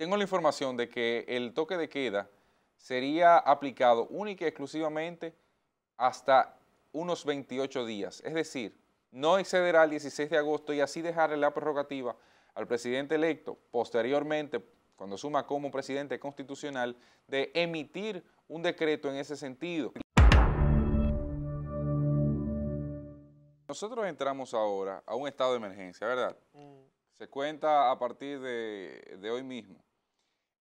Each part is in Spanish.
tengo la información de que el toque de queda sería aplicado única y exclusivamente hasta unos 28 días. Es decir, no excederá el 16 de agosto y así dejarle la prerrogativa al presidente electo posteriormente, cuando suma como presidente constitucional, de emitir un decreto en ese sentido. Nosotros entramos ahora a un estado de emergencia, ¿verdad? Se cuenta a partir de hoy mismo.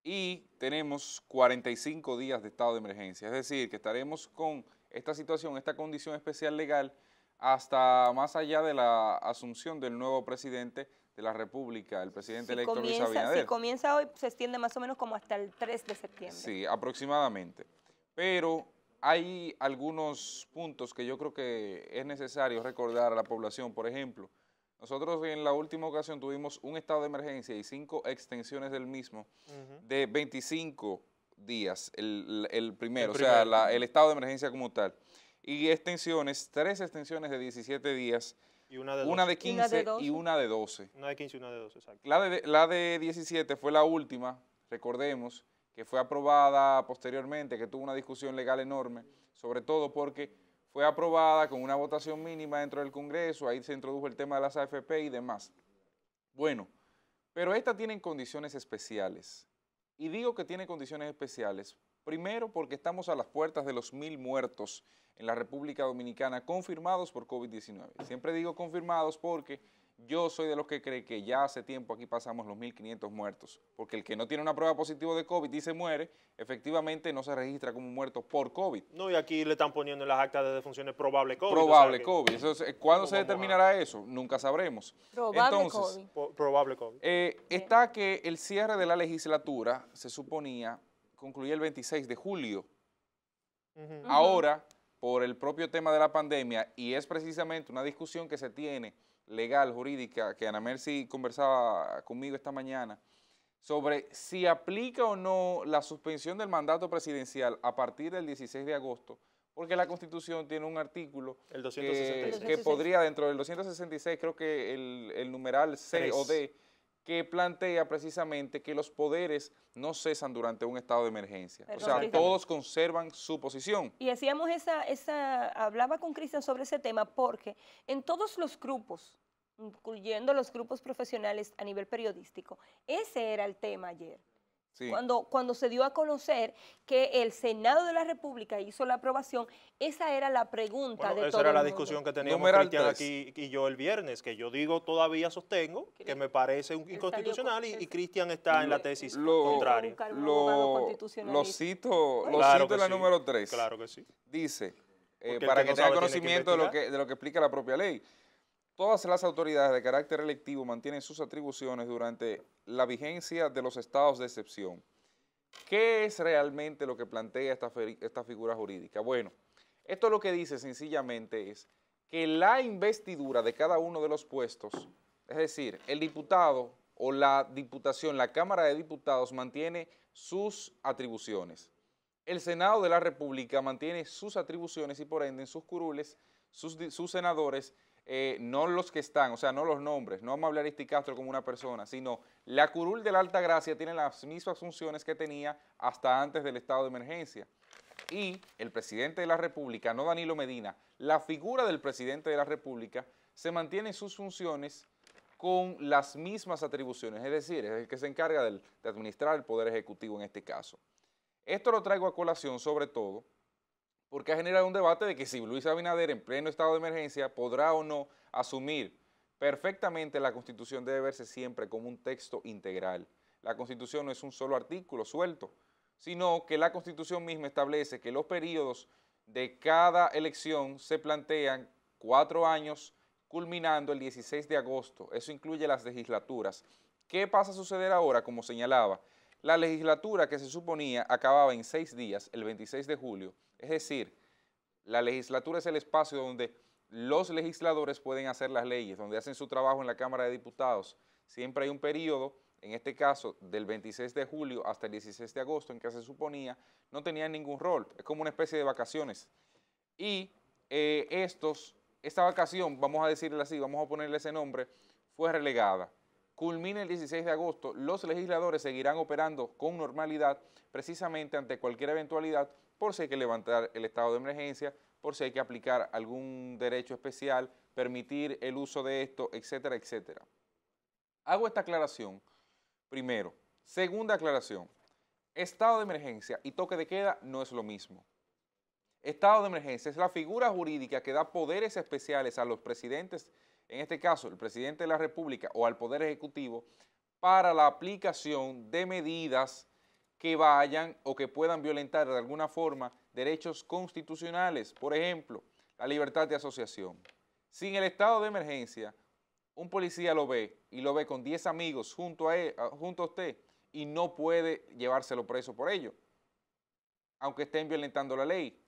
Y tenemos 45 días de estado de emergencia, es decir, que estaremos con esta situación, esta condición especial legal, hasta más allá de la asunción del nuevo presidente de la República, el presidente electo Luis Abinader. Si comienza hoy, se extiende más o menos como hasta el 3 de septiembre. Sí, aproximadamente. Pero hay algunos puntos que yo creo que es necesario recordar a la población. Por ejemplo, nosotros en la última ocasión tuvimos un estado de emergencia y 5 extensiones del mismo de 25 días, el primero, o sea, el estado de emergencia como tal. Y extensiones, 3 extensiones de 17 días, y una de 15 y una de 12. Una de 15 y una de 12, exacto. La de 17 fue la última, recordemos, que fue aprobada posteriormente, que tuvo una discusión legal enorme, sobre todo porque fue aprobada con una votación mínima dentro del Congreso, ahí se introdujo el tema de las AFP y demás. Bueno, pero esta tiene condiciones especiales. Y digo que tiene condiciones especiales, primero porque estamos a las puertas de los 1000 muertos en la República Dominicana confirmados por COVID-19. Siempre digo confirmados porque yo soy de los que cree que ya hace tiempo aquí pasamos los 1500 muertos, porque el que no tiene una prueba positiva de COVID y se muere, efectivamente no se registra como muerto por COVID. No, y aquí le están poniendo en las actas de defunciones probable COVID. Probable COVID. ¿Cuándo se determinará eso? Nunca sabremos. Probable Entonces, COVID. Probable COVID. Está que el cierre de la legislatura, se suponía, concluía el 26 de julio. Ahora, por el propio tema de la pandemia, y es precisamente una discusión que se tiene legal, jurídica, que Ana Mercy conversaba conmigo esta mañana, sobre si aplica o no la suspensión del mandato presidencial a partir del 16 de agosto, porque la Constitución tiene un artículo el 266. Que podría, dentro del 266, creo que el numeral C 3. o D, que plantea precisamente que los poderes no cesan durante un estado de emergencia. O sea, todos conservan su posición. Y hacíamos hablaba con Cristian sobre ese tema porque en todos los grupos, incluyendo los grupos profesionales a nivel periodístico, ese era el tema ayer. Sí. Cuando se dio a conocer que el Senado de la República hizo la aprobación, esa era la pregunta de todo el mundo. Esa era la discusión que teníamos Cristian aquí y yo el viernes, que yo digo, todavía sostengo que me parece inconstitucional y Cristian está en la tesis contraria. Lo cito en la número 3. Claro que sí. Dice, para que tenga conocimiento de lo que explica la propia ley. Todas las autoridades de carácter electivo mantienen sus atribuciones durante la vigencia de los estados de excepción. ¿Qué es realmente lo que plantea esta figura jurídica? Bueno, esto lo que dice sencillamente es que la investidura de cada uno de los puestos, es decir, el diputado o la diputación, la Cámara de Diputados mantiene sus atribuciones. El Senado de la República mantiene sus atribuciones y por ende en sus curules, sus senadores, no los que están, o sea, no los nombres, no vamos a hablar de Aristi Castro como una persona, sino la curul de la Alta Gracia tiene las mismas funciones que tenía hasta antes del estado de emergencia. Y el presidente de la República, no Danilo Medina, la figura del presidente de la República se mantiene en sus funciones con las mismas atribuciones, es decir, es el que se encarga de administrar el Poder Ejecutivo en este caso. Esto lo traigo a colación sobre todo porque ha generado un debate de que si Luis Abinader en pleno estado de emergencia podrá o no asumir perfectamente la Constitución. Debe verse siempre como un texto integral. La Constitución no es un solo artículo suelto, sino que la Constitución misma establece que los periodos de cada elección se plantean 4 años culminando el 16 de agosto. Eso incluye las legislaturas. ¿Qué pasa a suceder ahora? Como señalaba, la legislatura que se suponía acababa en 6 días, el 26 de julio, es decir, la legislatura es el espacio donde los legisladores pueden hacer las leyes, donde hacen su trabajo en la Cámara de Diputados. Siempre hay un periodo, en este caso del 26 de julio hasta el 16 de agosto, en que se suponía no tenían ningún rol, es como una especie de vacaciones. Y esta vacación, vamos a decirle así, vamos a ponerle ese nombre, fue relegada. culmine el 16 de agosto, los legisladores seguirán operando con normalidad precisamente ante cualquier eventualidad, por si hay que levantar el estado de emergencia, por si hay que aplicar algún derecho especial, permitir el uso de esto, etcétera, etcétera. Hago esta aclaración primero. Segunda aclaración, estado de emergencia y toque de queda no es lo mismo. Estado de emergencia es la figura jurídica que da poderes especiales a los presidentes, en este caso el presidente de la República o al Poder Ejecutivo, para la aplicación de medidas que vayan o que puedan violentar de alguna forma derechos constitucionales. Por ejemplo, la libertad de asociación. Sin el estado de emergencia, un policía lo ve y lo ve con 10 amigos junto a usted y no puede llevárselo preso por ello, aunque estén violentando la ley.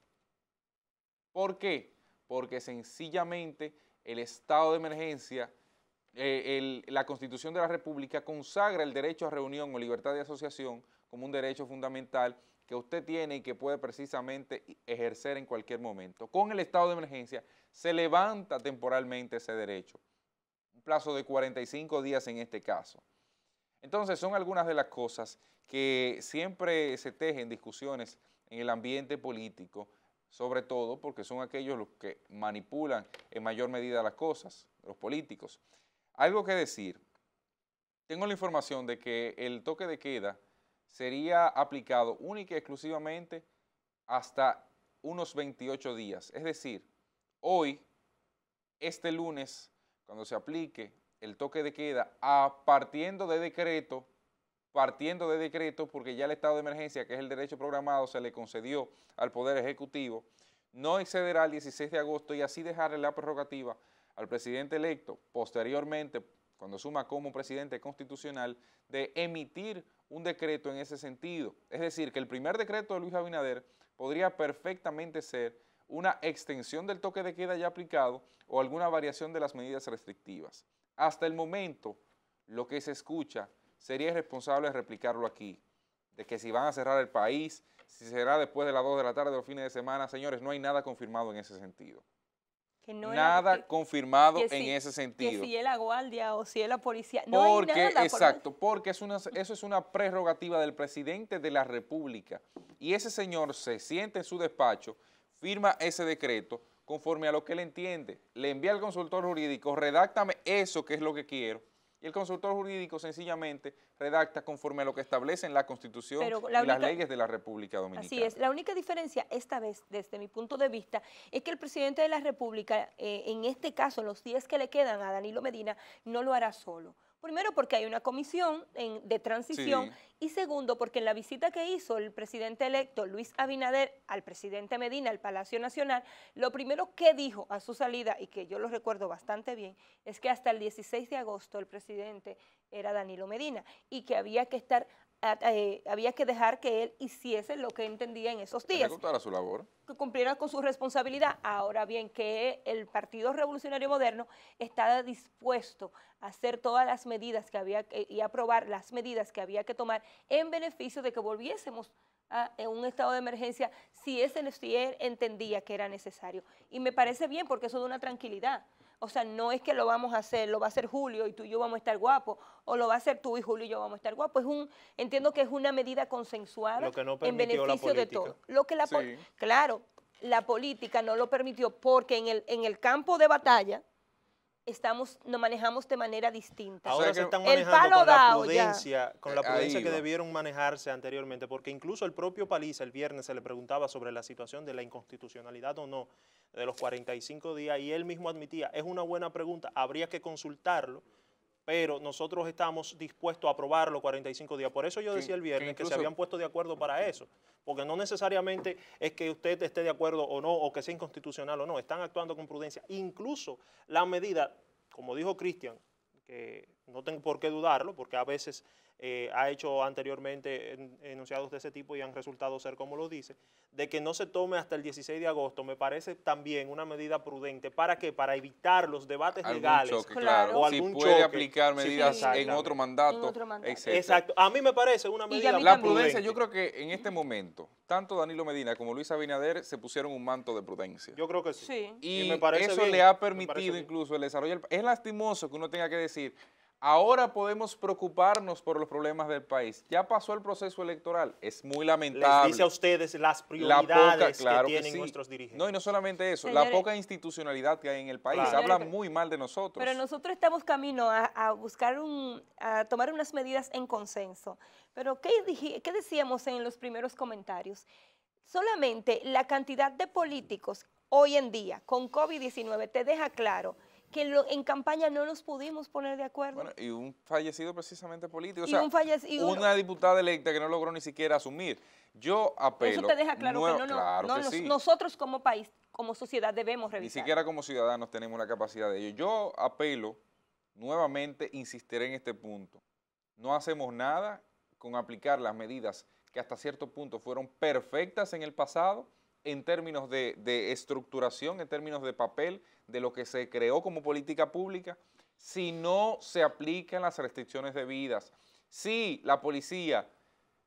¿Por qué? Porque sencillamente el estado de emergencia, la Constitución de la República consagra el derecho a reunión o libertad de asociación como un derecho fundamental que usted tiene y que puede precisamente ejercer en cualquier momento. Con el estado de emergencia se levanta temporalmente ese derecho, un plazo de 45 días en este caso. Entonces son algunas de las cosas que siempre se tejen discusiones en el ambiente político, sobre todo porque son aquellos los que manipulan en mayor medida las cosas, los políticos. Algo que decir, tengo la información de que el toque de queda sería aplicado única y exclusivamente hasta unos 28 días. Es decir, hoy, este lunes, cuando se aplique el toque de queda, partiendo de decreto, porque ya el estado de emergencia, que es el derecho programado, se le concedió al Poder Ejecutivo, no excederá el 16 de agosto y así dejarle la prerrogativa al presidente electo, posteriormente, cuando suma como presidente constitucional, de emitir un decreto en ese sentido. Es decir, que el primer decreto de Luis Abinader podría perfectamente ser una extensión del toque de queda ya aplicado o alguna variación de las medidas restrictivas. Hasta el momento, lo que se escucha sería irresponsable replicarlo aquí, de que si van a cerrar el país, si será después de las 2 de la tarde o los fines de semana, señores, no hay nada confirmado en ese sentido. Que no nada confirmado en ese sentido. Que si es la guardia o si es la policía, no hay nada. Exacto, porque eso es una prerrogativa del presidente de la República y ese señor se siente en su despacho, firma ese decreto conforme a lo que él entiende, le envía al consultor jurídico, redáctame eso que es lo que quiero, y el consultor jurídico sencillamente redacta conforme a lo que establecen la Constitución y las leyes de la República Dominicana. Así es. La única diferencia esta vez, desde mi punto de vista, es que el presidente de la República, en este caso, en los días que le quedan a Danilo Medina, no lo hará solo. Primero, porque hay una comisión de transición, sí. Y segundo, porque en la visita que hizo el presidente electo Luis Abinader al presidente Medina al Palacio Nacional, lo primero que dijo a su salida, y que yo lo recuerdo bastante bien, es que hasta el 16 de agosto el presidente era Danilo Medina y que había que dejar que él hiciese lo que entendía en esos días. Que cumpliera su labor. Que cumpliera con su responsabilidad. Ahora bien, que el Partido Revolucionario Moderno está dispuesto a hacer todas las medidas que había y aprobar las medidas que había que tomar en beneficio de que volviésemos a un estado de emergencia si él entendía que era necesario. Y me parece bien porque eso da una tranquilidad. O sea, no es que lo vamos a hacer, lo va a hacer Julio y tú y yo vamos a estar guapos, o lo va a hacer tú y Julio y yo vamos a estar guapos. Entiendo que es una medida consensuada en beneficio de todos. Claro, la política no lo permitió porque en el campo de batalla nos manejamos de manera distinta. Ahora se están manejando con la prudencia que debieron manejarse anteriormente, porque incluso el propio Paliza el viernes se le preguntaba sobre la situación de la inconstitucionalidad o no de los 45 días y él mismo admitía, es una buena pregunta, habría que consultarlo, pero nosotros estamos dispuestos a aprobarlo 45 días. Por eso yo decía el viernes que se habían puesto de acuerdo para eso, porque no necesariamente es que usted esté de acuerdo o no, o que sea inconstitucional o no, están actuando con prudencia. Incluso la medida, como dijo Cristian, que no tengo por qué dudarlo, porque a veces ha hecho anteriormente enunciados de ese tipo y han resultado ser como lo dice, de que no se tome hasta el 16 de agosto, me parece también una medida prudente. ¿Para qué? Para evitar los debates legales. Choque, claro. O algún choque. Puede aplicar medidas en otro mandato. Exacto. A mí me parece una medida La prudencia, yo creo que en este momento, tanto Danilo Medina como Luis Abinader se pusieron un manto de prudencia. Yo creo que sí. Y me parece eso bien, le ha permitido incluso el desarrollo. Es lastimoso que uno tenga que decir, ahora podemos preocuparnos por los problemas del país. Ya pasó el proceso electoral, es muy lamentable. Les dice a ustedes las prioridades que tienen nuestros dirigentes. No, y no solamente eso, señores, la poca institucionalidad que hay en el país, habla muy mal de nosotros. Pero nosotros estamos camino a buscar a tomar unas medidas en consenso. Pero ¿qué decíamos en los primeros comentarios? Solamente la cantidad de políticos hoy en día con COVID-19 te deja claro que en campaña no nos pudimos poner de acuerdo. Bueno, y un fallecido precisamente político, o sea, una diputada electa que no logró ni siquiera asumir. Yo apelo. Eso te deja claro que sí. Nosotros como país, como sociedad debemos revisar. Ni siquiera como ciudadanos tenemos la capacidad de ello. Yo apelo, nuevamente insistiré en este punto. No hacemos nada con aplicar las medidas que hasta cierto punto fueron perfectas en el pasado, en términos de estructuración, en términos de papel, de lo que se creó como política pública, si no se aplican las restricciones debidas. Si la policía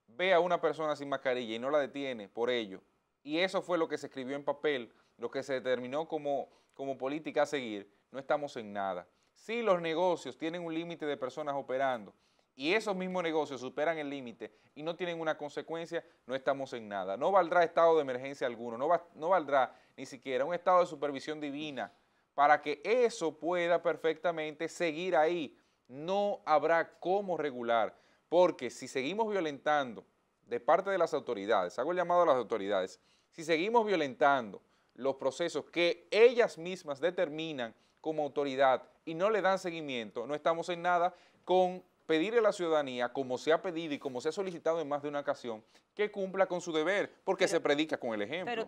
ve a una persona sin mascarilla y no la detiene por ello, y eso fue lo que se escribió en papel, lo que se determinó como política a seguir, no estamos en nada. Si los negocios tienen un límite de personas operando, y esos mismos negocios superan el límite y no tienen una consecuencia, no estamos en nada. No valdrá estado de emergencia alguno, no valdrá ni siquiera un estado de supervisión divina para que eso pueda perfectamente seguir ahí. No habrá cómo regular, porque si seguimos violentando de parte de las autoridades, hago el llamado a las autoridades, si seguimos violentando los procesos que ellas mismas determinan como autoridad y no le dan seguimiento, no estamos en nada con pedirle a la ciudadanía, como se ha pedido y como se ha solicitado en más de una ocasión, que cumpla con su deber, porque se predica con el ejemplo.